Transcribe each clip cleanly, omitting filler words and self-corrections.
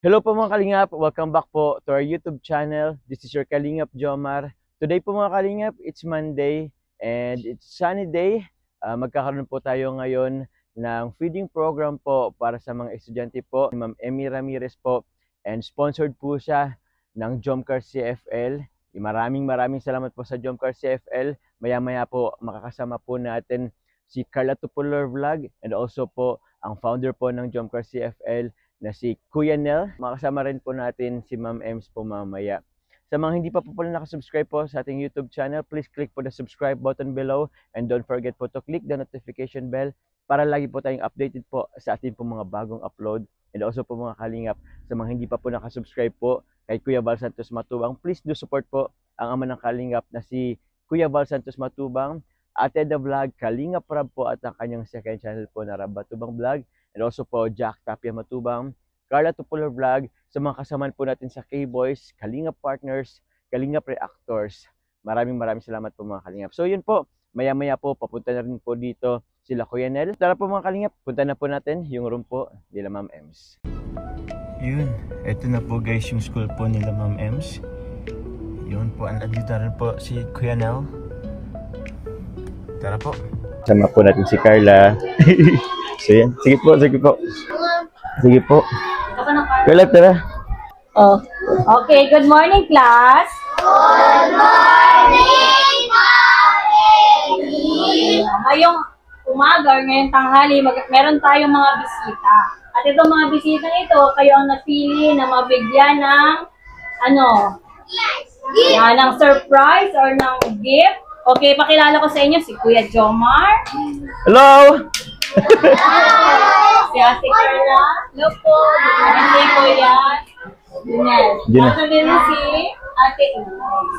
Hello po mga Kalingap, welcome back po to our YouTube channel. This is your Kalingap Jomar. Today po mga Kalingap, it's Monday and it's sunny day. Magkakaroon po tayo ngayon ng feeding program po para sa mga estudyante po. Ma'am Emmy Ramirez po, and sponsored po siya ng Jomcar CFL. Maraming salamat po sa Jomcar CFL. Maya-maya po makakasama po natin si Carla Tupular Vlog and also po ang founder po ng Jomcar CFL na si Kuya Nel. Makasama rin po natin si Ma'am Ems po mamaya. Sa mga hindi pa po pala nakasubscribe po sa ating YouTube channel, please click po the subscribe button below and don't forget po to click the notification bell para lagi po tayong updated po sa ating po mga bagong upload. And also po mga Kalingap, sa mga hindi pa po nakasubscribe po kay Kuya Val Santos Matubang, please do support po ang ama ng Kalingap na si Kuya Val Santos Matubang, Ate The Vlog, Kalingap Rab po at ang kanyang second channel po na Rab Matubang Vlog. And also po, Jack Tapia Matubang, Carla Tupular Vlog, sa mga kasamaan po natin sa K-Boys, Kalingap Partners, Kalingap Reactors. Maraming salamat po mga Kalingap. So yun po, maya-maya po, papunta na rin po dito sila Kuya Nel. Tara po mga Kalingap, punta na po natin yung room po nila Ma'am Ems. Yun, eto na po guys yung school po nila Ma'am Ems. Yun po, andito na rin po si Kuya Nel. Tara po. Sama po natin si Carla. So yan, sige po. Sige po. Carla, tara. Oh. Okay, good morning class. Good morning, Mami! Ngayong umaga, ngayong tanghali, meron tayong mga bisita. At itong mga bisita ito, kayo ang napili na mabigyan ng ng surprise or ng gift. Okay, pakilala ko sa inyo si Kuya Jomar. Hello! Si Ate Carla. Hello po. Si Kuya Junel. Sasabihin si Ate Inez.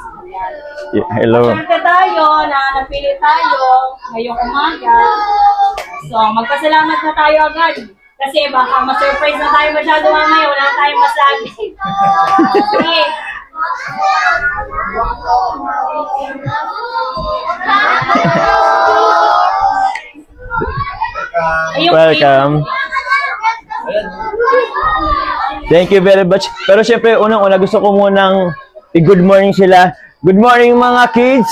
Hello. Siyempre tayo na napili tayo ngayong umaga. So, magpasalamat na tayo agad. Kasi baka ma-surprise na tayo masyado mamaya. Wala tayong masabi. Okay. Welcome. Thank you very much. Pero syempre, unang-una gusto ko munang i-good morning sila. Good morning mga kids!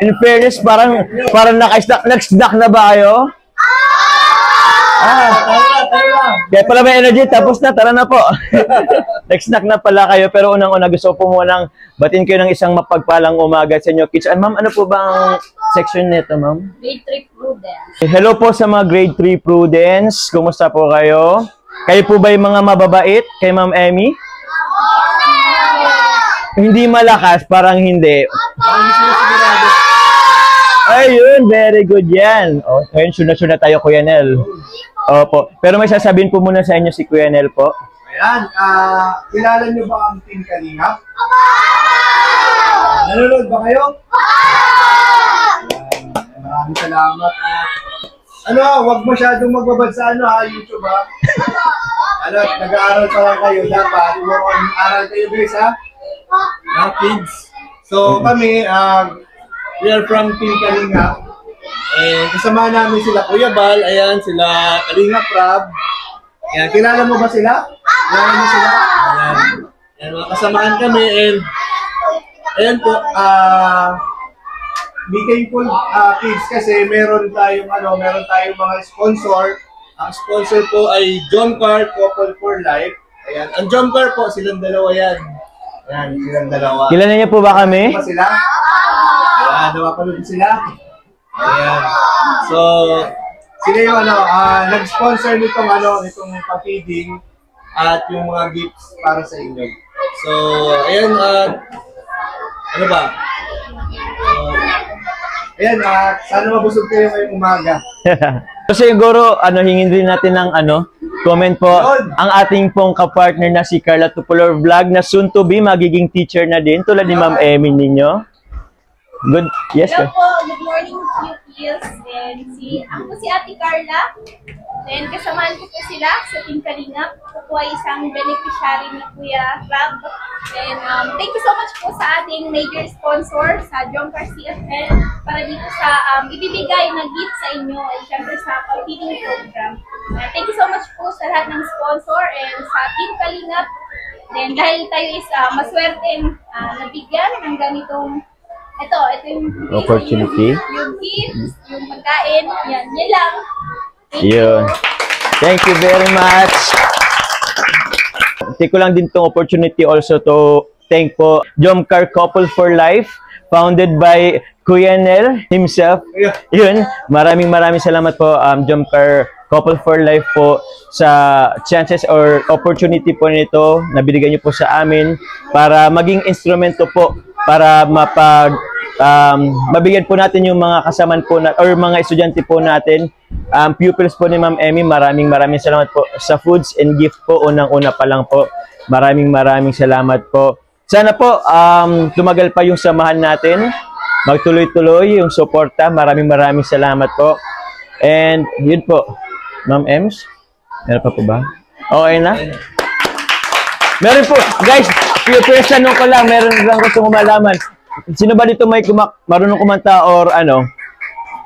In fairness, parang nag-snack na ba kayo? Kaya pala may energy, tapos na, tara na po. Nag-snack na pala kayo, pero unang-una gusto ko po munang batin kayo ng isang mapagpalang umaga sa inyo, kids. Ma'am, ano po ba ang section nito, ma'am? Grade 3 Prudence. Hello po sa mga grade 3 Prudence. Kumusta po kayo? Kayo po ba yung mga mababait kay Ma'am Emmy? Hindi malakas, parang hindi. Ayun, very good yan. O, ngayon, suna tayo, Kuya Nel. Opo. Pero may sasabihin po muna sa inyo si Kuya Nel po. Ayan, kilala niyo ba ang Team Kalingap? Nanonood ba kayo? Maraming salamat. Wag masyadong magbabad sa YouTube ha. Nag-aaral pa lang kayo, dapat aral kayo guys ha. Kids. So kami, we are from Team Kalingap. And kasama namin sila Kuya Val, ayan, sila Kalingap Rab. Ayan, kilala mo ba sila? Kilala mo sila? Ayan, mga kasamaan kami and ayan po, be thankful kids kasi meron tayong mga sponsor. Ang sponsor po ay Jomcar Couple for Life. Ayan, ang Jomcar po, silang dalawa yan. Ayan, silang dalawa. Kilala niyo po ba kami? Ba sila? Ayan, napapanood sila. Ayan. So, sila yung nag-sponsor nitong pa-feeding at yung mga gifts para sa inyo. So, ayan, ano ba? Ayan, sana mabusog kayo ngayong umaga. So siguro, hingin din natin ng comment po ang ating pong kapartner na si Carla Tupular Vlog na soon to be magiging teacher na din tulad ni Ma'am Emmy ninyo. Good. Yes, Hello po. Good morning, QT. Hills. And ako po si Ate Carla. Then kasamahan ko po sila sa Team Kalingap. Ako po ay isang beneficiary ni Kuya Rab. And thank you so much po sa ating major sponsor sa Jomcar CFL para dito sa ibibigay na gift sa inyo ay syempre sa pag-feeding program. Thank you so much po sa lahat ng sponsor and sa Team Kalingap. Then dahil tayo is maswerteng nabigyan ng ganitong ito yung Opportunity. yung gifts, yung pagkain, yan lang. Yun. Thank you very much. Take ko lang din tong opportunity also to thank po Jomcar Couple for Life, founded by Kuya Nel himself. Yun. Maraming salamat po Jomcar Couple for Life po sa chances or opportunity po nito na binigyan niyo po sa amin para maging instrumento po para mabigyan po natin yung mga kasaman po or mga estudyante po natin, pupils po ni Ma'am Emmy. Maraming salamat po sa foods and gift po. Unang-una pa lang po. Maraming salamat po. Sana po tumagal pa yung samahan natin. Magtuloy-tuloy yung suporta. Maraming salamat po. And yun po. Ma'am Ems, meron pa po ba? Okay na? Meron po. Guys, first tanong ko lang. Meron lang gusto ko malaman. Sino ba dito may marunong kumanta or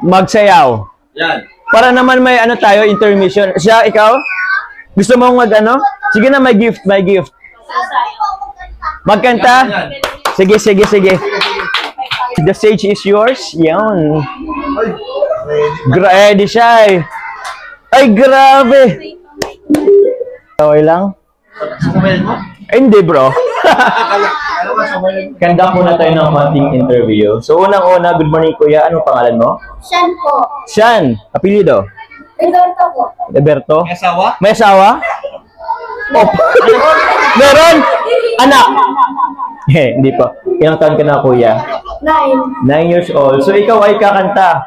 magsayaw? Yan. Para naman may tayo, intermission. Siya, ikaw? Gusto mong Sige na, may gift. Magkanta? Sige. The stage is yours. Yan. Ready siya eh. Ay, grabe. Okay lang? Hindi, bro. Kanda muna tayo ng konting interview. So, unang-una, good morning, kuya. Anong pangalan mo? Shan po. Shan. Apelido? Roberto po. Roberto? May asawa? May asawa? Oh. Meron? Anak? Hindi pa. Ilang taon ka na, kuya? 9. 9 years old. So, ikaw ay kakanta.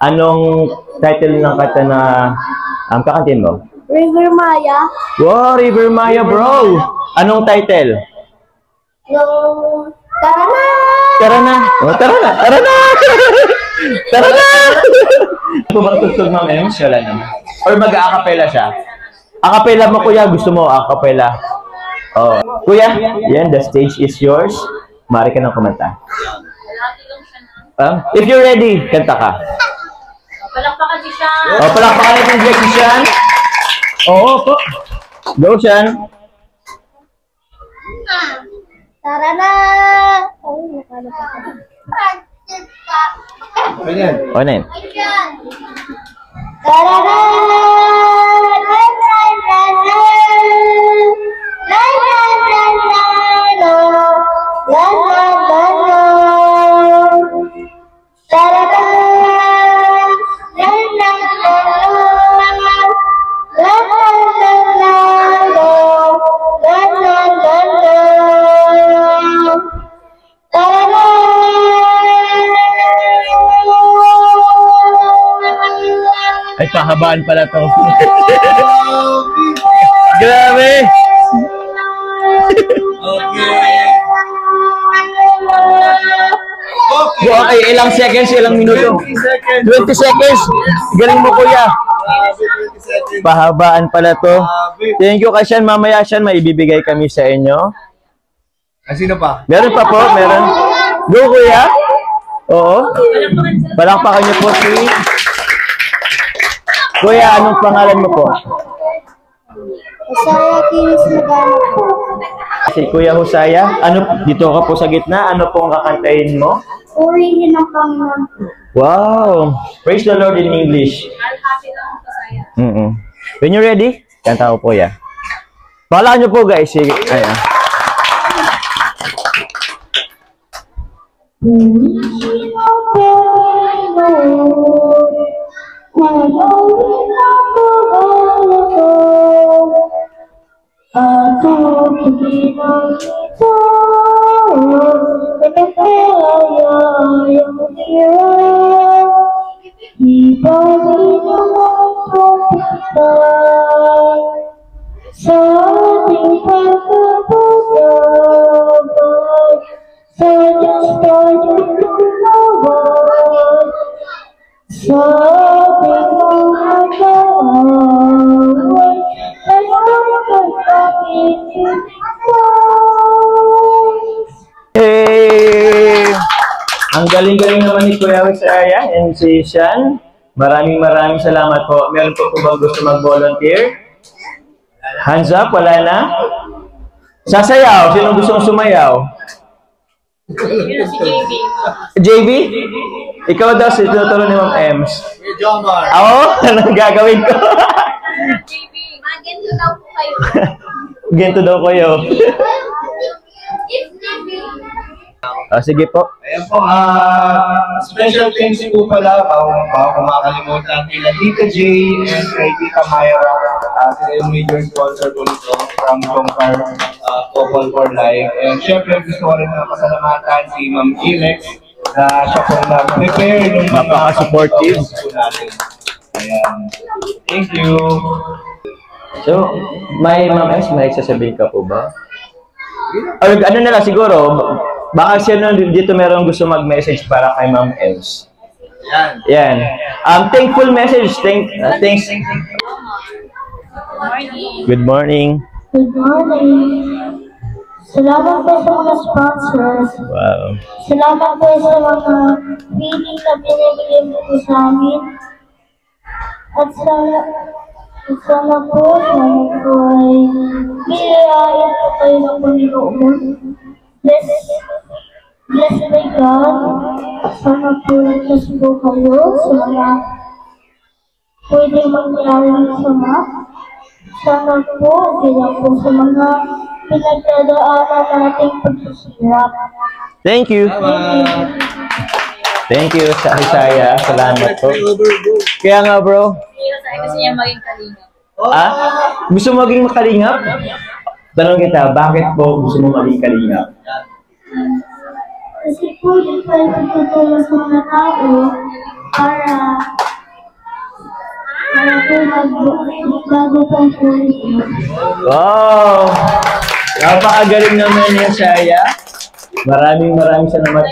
Anong title ng kanta na kakantin mo? River Maya. Wow, River Maya, bro. Anong title? Tara na! Tara na! Oh, tara na! Tara na! Tara na! Ano ba tutug, Ma'am Ems? Wala naman. Or mag-a-acapella siya? Acapella mo, kuya. Gusto mo acapella? Oh. Kuya, yan, the stage is yours. Maaari ka nang kumanta. If you're ready, kanta ka. Palakpakan si Sean. Oh, palakpakan natin si Sean. Oo po. Go, Sean. Tara na! Ayan. O, na yun. Tara na! Ay, kahabaan pala to. Grabe! Okay, ilang seconds, ilang minuto? 20 seconds. Galing mo, kuya. Pahabaan pala to. Thank you, Kasyan. Mamaya, Syan, may ibibigay kami sa inyo. Sino pa? Meron pa po, meron. Go, kuya. Oo. Palakpakan niyo po si... Kuya, anong pangalan mo po? Hosaya Kinis Magana po. Si Kuya Hosaya. Dito ka po sa gitna. Ano pong kakantahin mo? Purihin ng Panginoon po. Wow! Praise the Lord in English. When you're ready, kanta ko po ya. Pahala nyo po, guys. Sige. Ayan. Ang galing-galing naman ni Kuya Wisaya and si Sean. Maraming salamat po. Meron po bang gusto mag-volunteer? Hands up, wala na? Sasayaw, sino gustong sumayaw? Yun na si JB. JB? Ikaw daw si tuturo ni Ma'am Ems. Jomar. Oo, anong gagawin ko? JB. Maganda daw po kayo. Ganito daw kayo. Sige po. Ayan po, special thanks po pala, bago makakalimutan kila Tita J and kay Tita Myra. Sila yung major sponsor po nito from Jomar Couple for Life. And syempre gusto ko rin na pasalamatan si Ma'am Ilex na siya po nag-prepare ng mga Napaka-supportive. po natin. Ayan. Thank you. So, may Ma'am Ems, may sasabihin ka po ba? Or ano na lang siguro, baka siya dito meron gusto mag-message para kay Ma'am Ems. Yan. Yan. Thankful message. Thanks. Good morning. Good morning. Salamat po sa mga sponsors. Wow. Salamat po sa mga feeling na binibigay mo po sa amin. At sana po ay biyayaan po kayo ng Panginoon. Bless by God. Sana po nagkas po kayo sa mga pwedeng mangyari ng sama. Sana po bilang po sa mga pinagdadaanan nating pagsisirap. Thank you. Thank you sa Isaya. Salamat po. Kaya nga bro. Gusto niya maging kalingap. Gusto mo maging makalingap? Tanong kita, bakit po gusto mo maging kalingap? Kasi po yung pagtutulong sa mga tao para magbago pang pulis. Wow! Napakagaling naman niya, Shaya. Maraming salamat.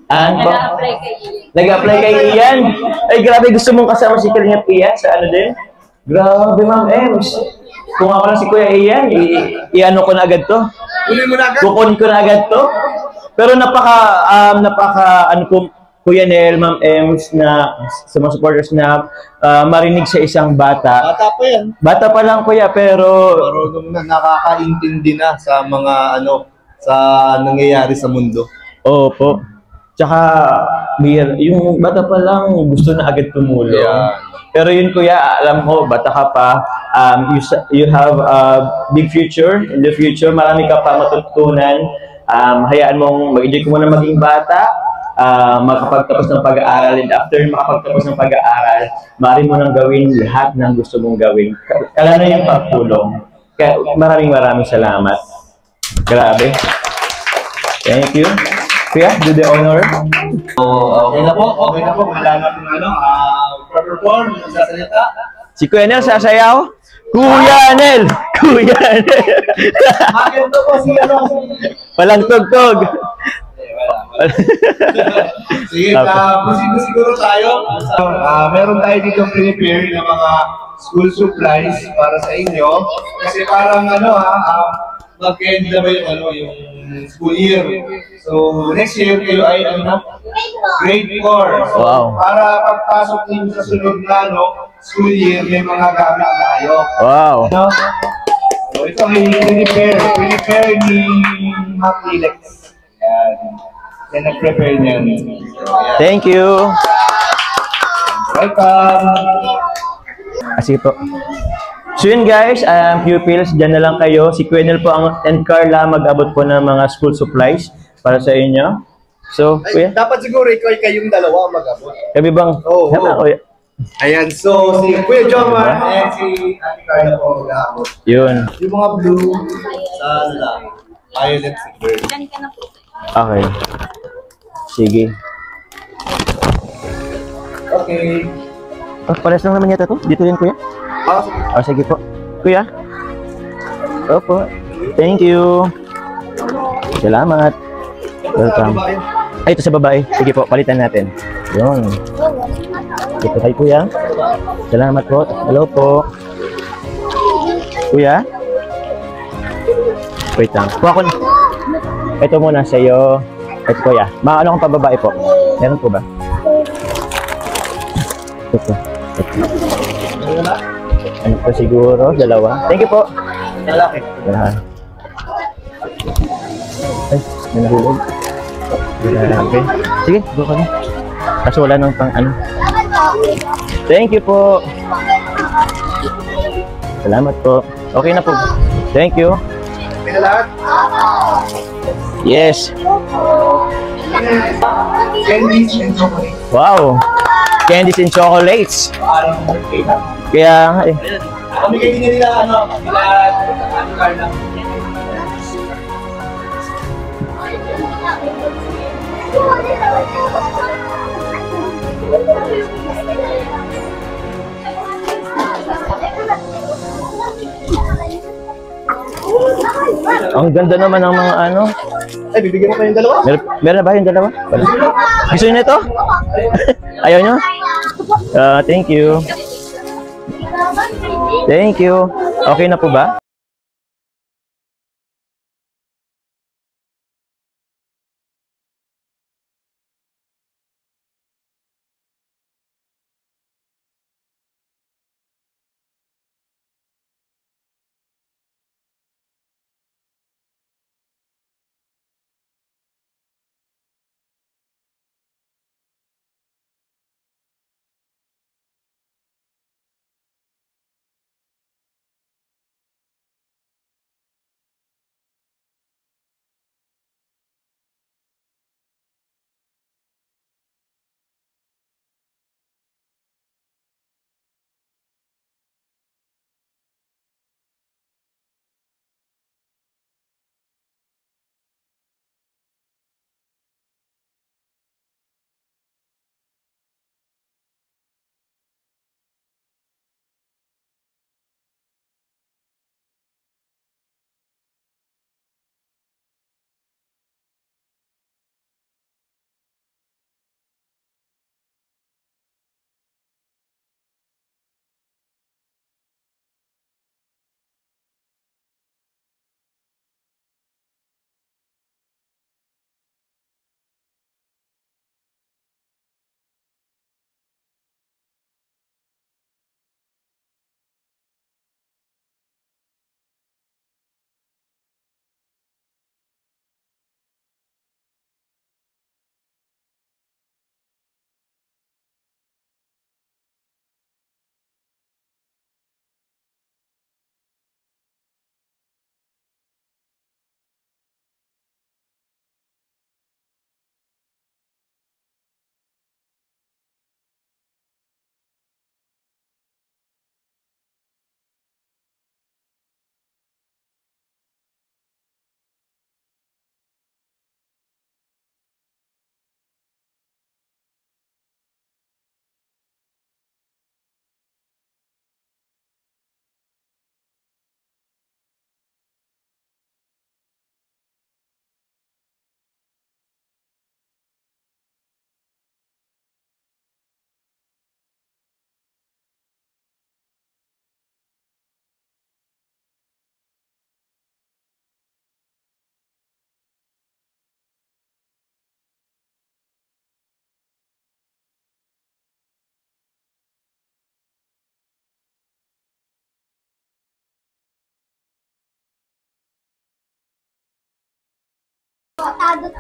Nag-apply kay Ian. Nag-apply kay Ian? Ay, grabe, gusto mong kasama si Kalingap Ian sa ano din? Grabe, Ma'am Ems. Kung ako lang si Kuya Ian, i-ano ko na agad to. Kukunin ko na agad to. Pero ano po, Kuya Nel, Ma'am Ems, na sa mga supporters na marinig sa isang bata. Bata pa yan. Bata pa lang, Kuya, pero Marunong na nakakaintindi na sa mga sa nangyayari sa mundo. opo. Tsaka, yung bata pa lang gusto na agad tumulong. Yeah. Pero yun, Kuya, alam mo, bata ka pa, you have a big future. In the future, marami ka pa matutunan. Hayaan mong mag-enjoy ko muna maging bata, makapagtapos ng pag-aaral, and after makapagtapos ng pag-aaral, maaari mo nang gawin lahat ng gusto mong gawin. Kala na yung pagtulong. Kaya maraming salamat. Grabe. Thank you. Kuya, do the honor. Okay na po. Wala na perform, sasalita. Si Kuya Nel sasayaw. Kuya Nel! Kuya Nel! Maganda po si Walang tugtog. Sige, proceed siguro tayo. Meron tayo dito prepare ng mga school supplies para sa inyo. Kasi parang mag-end na ba yung school year. So, next year kayo ay grade 4. So, Wow. para pagpasok ninyo sa sunod na school year, may mga gamit tayo. Wow. So, ito ay prepare ni Ma'am Ilex. Yan nag-prepare niyan. Thank you. Welcome! Sige po. So yun guys, pupils, dyan na lang kayo. Si Kuya Nel po and Carla mag-abot po ng mga school supplies para sa inyo. So, Kuya, Dapat siguro kayong dalawa mag-abot. kami bang? Oo. Tama, Kuya. Ayan, so si Kuya Jomar and si Ate Carla po mag-abot. Yun. Yung mga blue, violet, silver. Diyan ka na po. Okay. Sige. Okay. Pares lang naman yata to. Dito yun, Kuya. Sige po. Kuya. Opo. Thank you. Salamat. Welcome. Ay, ito sa babae. Sige po, palitan natin. Yun. Ito kay Kuya. Salamat po. Hello po. Kuya. Wait lang. Kuha ko na. Ito muna sa'yo. Ito kuya. Ano kung pababae po? Meron po ba? Ito. Ano po siguro? Dalawa. Thank you po. Lalaki. Yan. Ay, may nahulog. Grabe. Sige, go ka na. Kaso wala nang pang ano. Thank you po. Salamat po. Okay na po. Thank you. Okay na lahat? Yes. Candies and chocolate. Wow. Candies and chocolates. Parang birthday na. Kaya nga eh. Kami kayo nila, Carla. Ang ganda naman ng mga ano. Ay, bibigyan mo pa yung dalawa? Meron na ba yung dalawa? Wala. Gusto niyo na ito? Ayaw niyo? Thank you. Thank you. Okay na po ba?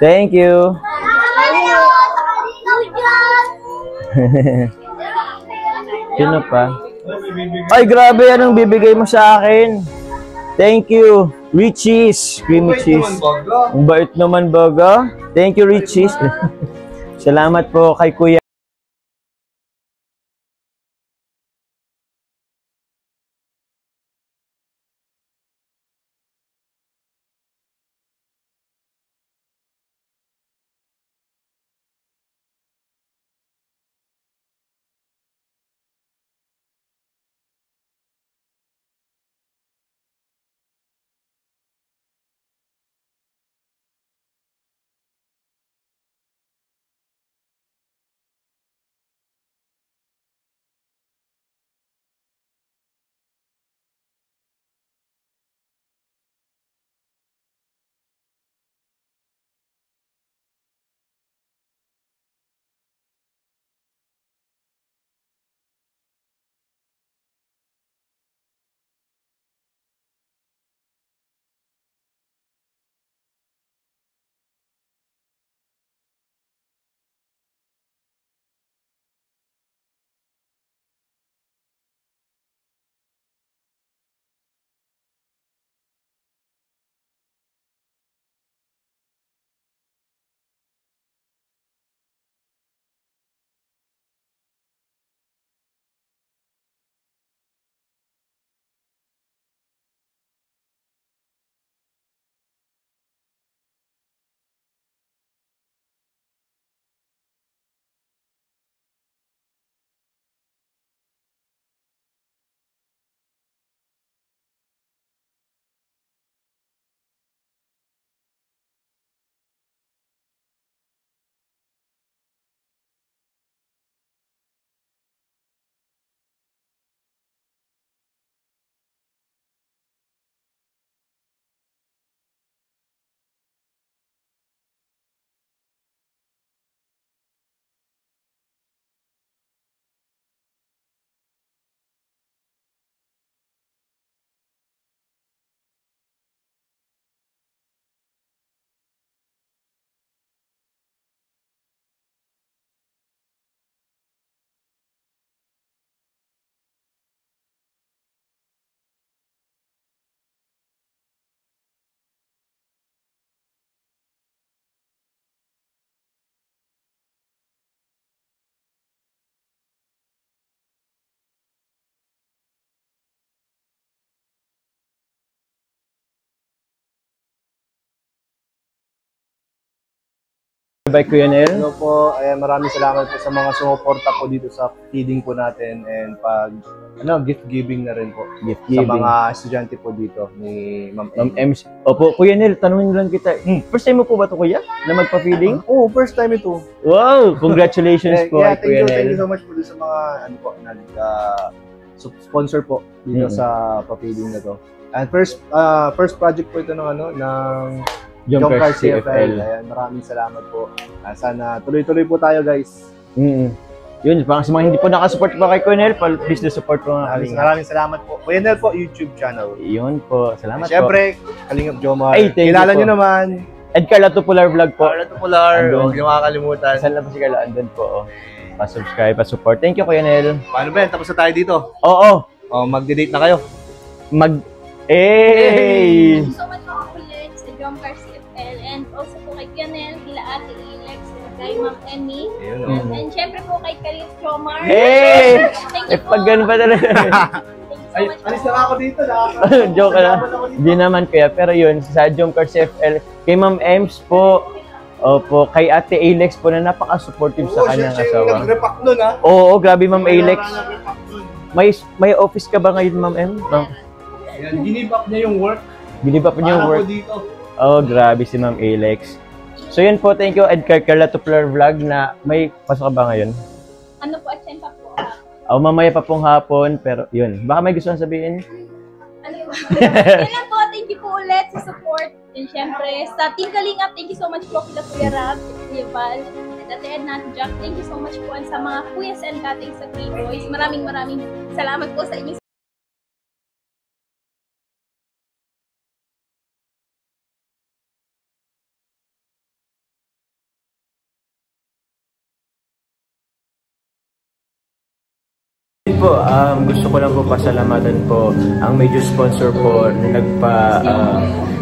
Thank you. Sino pa? Ay, grabe. Anong bibigay mo sa akin? Thank you. Richies. Creamy cheese. Ang bait naman baga. Thank you, Richies. Salamat po kay Kuya. by Kuya Nel. Hello po, maraming salamat po sa mga sumuporta po dito sa feeding po natin and gift giving na rin po. Gift Sa giving. mga estudyante po dito ni Ma'am Ma'am Ems. Opo, Kuya Nel, tanungin lang kita. First time mo po ba ito, Kuya? Na magpa-feeding? Oo, first time ito. Wow! Congratulations po Yeah, kay Kuya thank you Nel. so much po dito sa mga sponsor po dito sa pa-feeding na to. And first project po ito ng Jumper Jumper CFL. CFL. Ayan, maraming salamat po. Sana tuloy-tuloy po tayo, guys. Yun, parang sa mga hindi po nakasupport pa kay Kuya Nel, please do support po mga Kalingap. Maraming salamat po. Kuya Nel po, YouTube channel. Yun po, salamat Siyempre, Kalingap Jomar. Ay, thank you Kilala po. nyo naman. Ed Carla Tupular Vlog po. Carla Tupular. Andun. Huwag nyo makakalimutan. Saan na po si Carla? Andun po. Oh. Pa-subscribe, pa-support. Thank you, Kuya Nel. Paano ba yan? Tapos na tayo dito. Oo. Mag-date na kayo. Thank you so much po ulit sa Jumper CFL and also po kay Kianel, kila Ate Ilex, kay Ma'am Emmy, and syempre po kay Kalingap Jomar. Hey! Thank Eh, you po. pag ganun pa talaga. Thank you so much po. Alis na ako dito. Joke lang. Hindi naman Kuya. Pero yun, sa Jumper CFL, kay Ma'am Ems po, opo, kay Ate Alex po na napaka-supportive sa kanyang Siya yung asawa. nag-repack nun, ha? Oo, grabe Ma'am Alex. May office ka ba ngayon, Ma'am M? Yan, ginib up niya yung work. Ginib up niya yung work. Dito. Oh, grabe si Ma'am Alex. So yun po, thank you Edgar Carla Tupular Vlog na may pasok ka ba ngayon? Ano po, atsyempa po. Oh, mamaya pa pong hapon, pero yun. Baka may gusto kang sabihin? Ano po? Yan lang po, thank you po ulit sa support. And syempre, sa Team Kalingap, thank you so much po kila Kuya Rab, Kuya Val, at Ate Edna, Ate Jack. Thank you so much po sa mga kuyas and kating sa K-Boys. Maraming salamat po sa inyo. Po, gusto ko lang po pasalamatan po ang major sponsor po na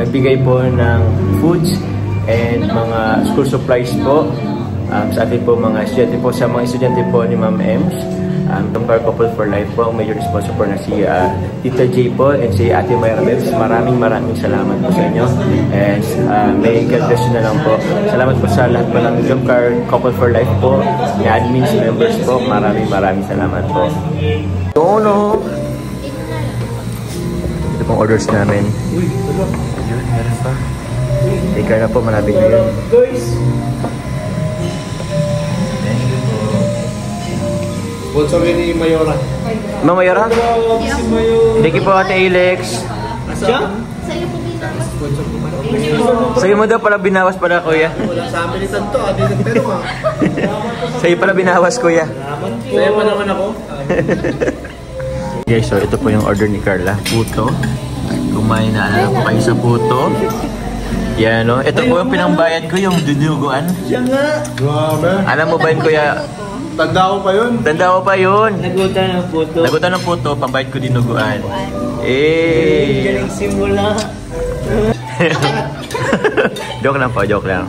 nagbigay po ng foods and mga school supplies po sa atin po mga estudyante po, sa mga estudyante po ni Ma'am Ems. Jumper Couple for Life po, ang major sponsor po na si Tita J po and si Ate Mayra Mebs. Maraming salamat po sa inyo and may God bless you na lang po. Salamat po sa lahat po ng Jumper Couple for Life po, ni admins, members po. Maraming salamat po. Tono! Ito pong orders namin. Yun, meron pa. Ikaw na po, malapit na yun. Sponsor ni Mayora. Ma'am Mayora? Thank you po Ate Alex. Sa'yo mo daw pala binawas pala, Kuya. Wala sa amin ito. Adi nagtanong, ha? Sa'yo pala binawas, Kuya. Sa'yo pa naman ako. Guys, so ito po yung order ni Carla. Puto. Kumain na po kayo sa puto. Yan, no? Ito po yung pinangbayad ko, yung dinuguan. Siya nga. Grabe. Alam mo ba yun, Kuya? Tanda ko pa yun. Tanda ko pa yun. Nagutan ng puto. Nagutan ng puto, pambayad ko dinuguan. Eh. Galing simula. Joke lang po, joke lang.